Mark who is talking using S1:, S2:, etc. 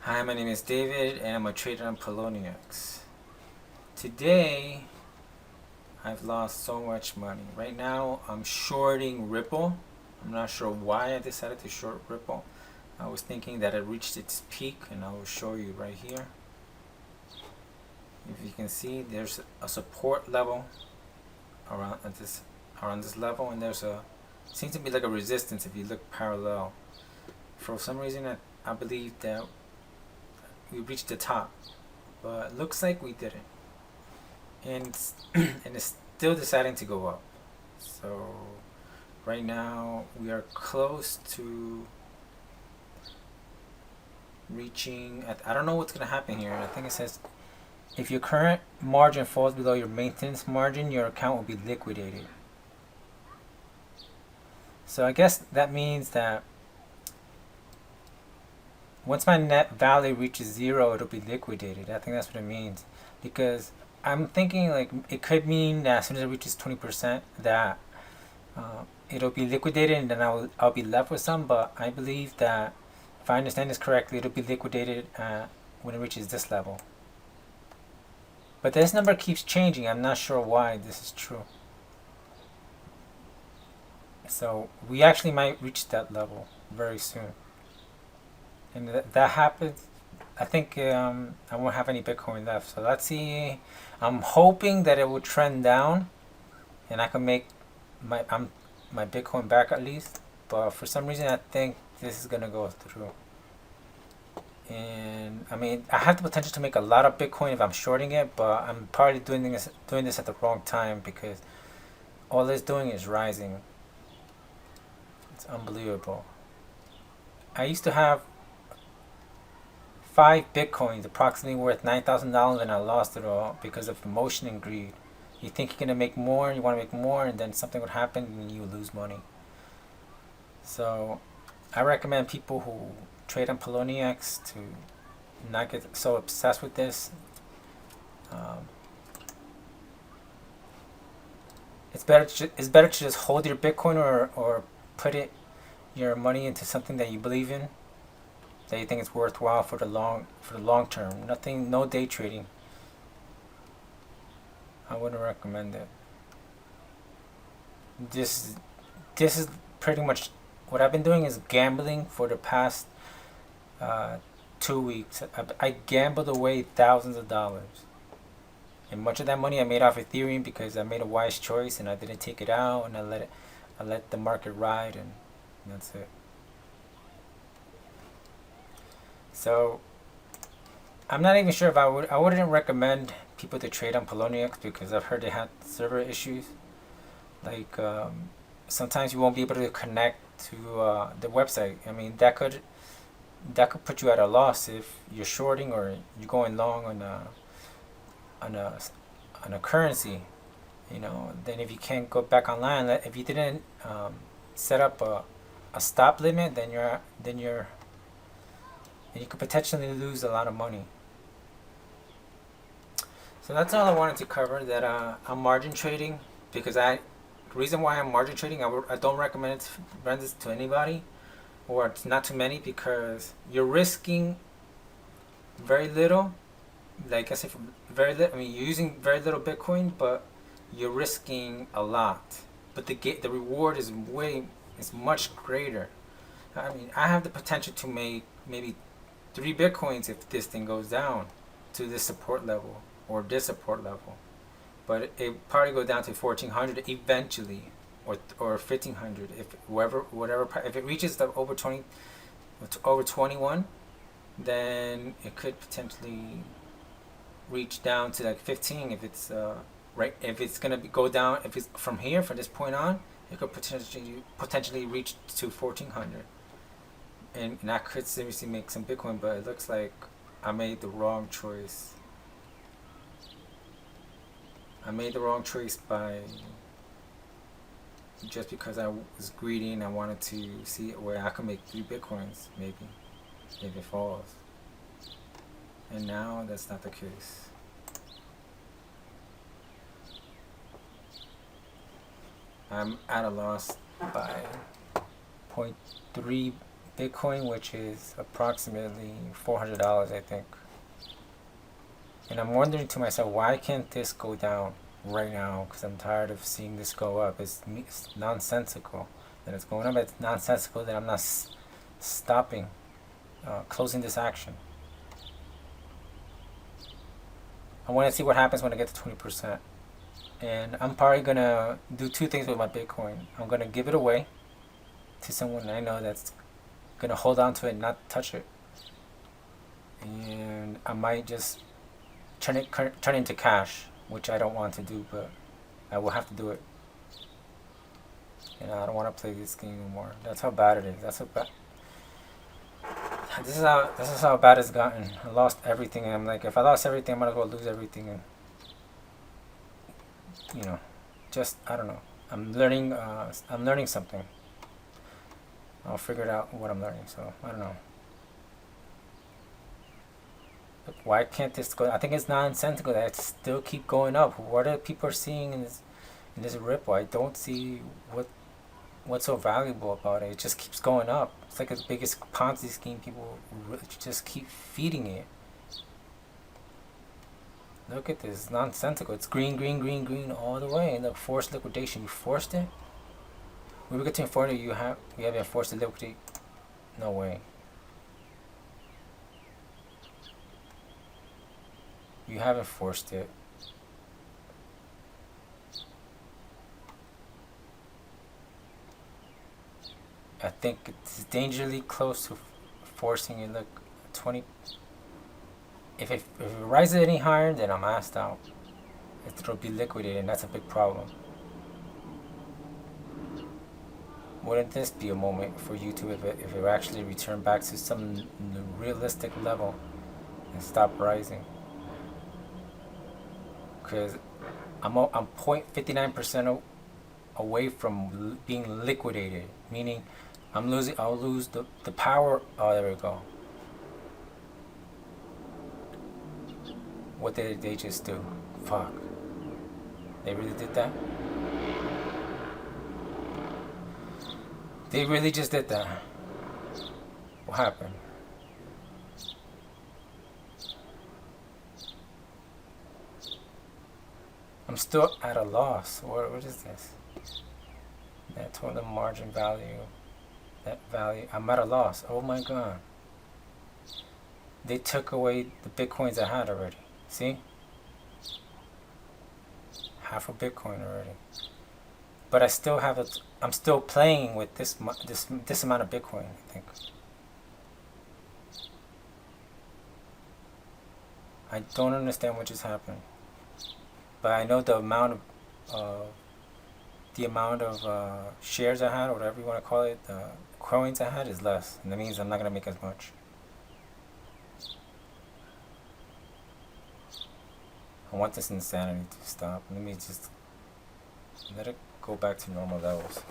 S1: Hi, my name is David and I'm a trader on Poloniex. Today, I've lost so much money. Right now, I'm shorting Ripple. I'm not sure why I decided to short Ripple. I was thinking that it reached its peak, and I will show you right here. If you can see, there's a support level around this level, and there's a seems to be like a resistance if you look parallel. For some reason, I believe that we reached the top, but looks like we didn't. And and it's still deciding to go up. So right now we are close to reaching. I don't know what's gonna happen here. I think it says if your current margin falls below your maintenance margin, your account will be liquidated. So I guess that means that once my net value reaches zero, it'll be liquidated. I think that's what it means, because I'm thinking like it could mean that as soon as it reaches 20%, that it'll be liquidated, and then I'll be left with some. But I believe that if I understand this correctly, it'll be liquidated when it reaches this level. But this number keeps changing. I'm not sure why this is true. So we actually might reach that level very soon. And that happens, I think I won't have any Bitcoin left. So let's see. I'm hoping that it will trend down, and I can make my Bitcoin back at least. But for some reason, I think this is gonna go through. And I mean, I have the potential to make a lot of Bitcoin if I'm shorting it, but I'm probably doing this at the wrong time, because all it's doing is rising. It's unbelievable. I used to have 5 Bitcoins, approximately worth $9,000, and I lost it all because of emotion and greed. You think you're gonna make more, you want to make more, and then something would happen and you lose money. So I recommend people who trade on Poloniex to not get so obsessed with this. It's better to just hold your Bitcoin, or put your money into something that you believe in, that you think is worthwhile for the long term. No day trading. I wouldn't recommend it. This this is pretty much what I've been doing, is gambling for the past 2 weeks. I gambled away thousands of dollars, and much of that money I made off Ethereum because I made a wise choice and I didn't take it out, and I let the market ride, and that's it. So I'm not even sure if I wouldn't recommend people to trade on Poloniex, because I've heard they had server issues. Like sometimes you won't be able to connect to the website. I mean, that could put you at a loss if you're shorting or you're going long on a on a currency. Then if you can't go back online, if you didn't set up a stop limit, then you could potentially lose a lot of money. So that's all I wanted to cover. That I'm margin trading, because the reason why I'm margin trading, I don't recommend this to anybody, or not too many, because you're risking very little. Like I said, very little. I mean, you're using very little Bitcoin, but you're risking a lot. But the reward is much greater. I mean, I have the potential to make maybe 3 Bitcoins if this thing goes down to this support level or this support level, but it probably go down to 1400 eventually, or 1500 if whatever if it reaches the over 21, then it could potentially reach down to like 15 if it's right, if it's gonna go down, if it's from here, from this point on, it could potentially reach to 1400, and I could seriously make some Bitcoin. But it looks like I made the wrong choice. I made the wrong choice just because I was greedy and I wanted to see where I could make 3 Bitcoins, maybe, if it falls. And now that's not the case. I'm at a loss by 0.3 Bitcoin, which is approximately $400, I think. And I'm wondering to myself, why can't this go down right now? Because I'm tired of seeing this go up. It's nonsensical that it's going up. It's nonsensical that I'm not stopping, closing this action. I want to see what happens when I get to 20%. And I'm probably going to do two things with my Bitcoin. I'm going to give it away to someone I know that's going to hold on to it and not touch it. And I might just turn it into cash, which I don't want to do, but I will have to do it. You know, I don't want to play this game anymore. That's how bad it is. That's how bad. This is how bad it's gotten. I lost everything, and I'm like, if I lost everything, I'm gonna go lose everything, and you know, just I don't know. I'm learning. I'm learning something. I'll figure it out what I'm learning. So I don't know. But why can't this go? I think it's nonsensical that it still keep going up. What are people seeing in this ripple? I don't see what's so valuable about it. It just keeps going up. It's like the biggest Ponzi scheme. People just keep feeding it. Look at this. It's nonsensical. It's green, green, green, green all the way. And the forced liquidation. You forced it? We were getting 40. We haven't forced to liquidate. No way. You haven't forced it. I think it's dangerously close to forcing it. Look, 20. If it rises any higher, then I'm asked out. It'll be liquidated, and that's a big problem. Wouldn't this be a moment for YouTube if it actually returned back to some realistic level and stop rising? Because I'm 0.59% away from being liquidated, meaning I'll lose the power. Oh, there we go. What did they just do? Fuck. They really did that? They really just did that. What happened? I'm still at a loss. What is this? Net total margin value. That value. I'm at a loss. Oh my god. They took away the bitcoins I had already. See? Half a bitcoin already. But I still have it. I'm still playing with this amount of bitcoin, I think. I don't understand what just happened. But I know the amount of shares I had, or whatever you want to call it, coins I had is less, and that means I'm not gonna make as much. I want this insanity to stop. Let me just let it go back to normal levels.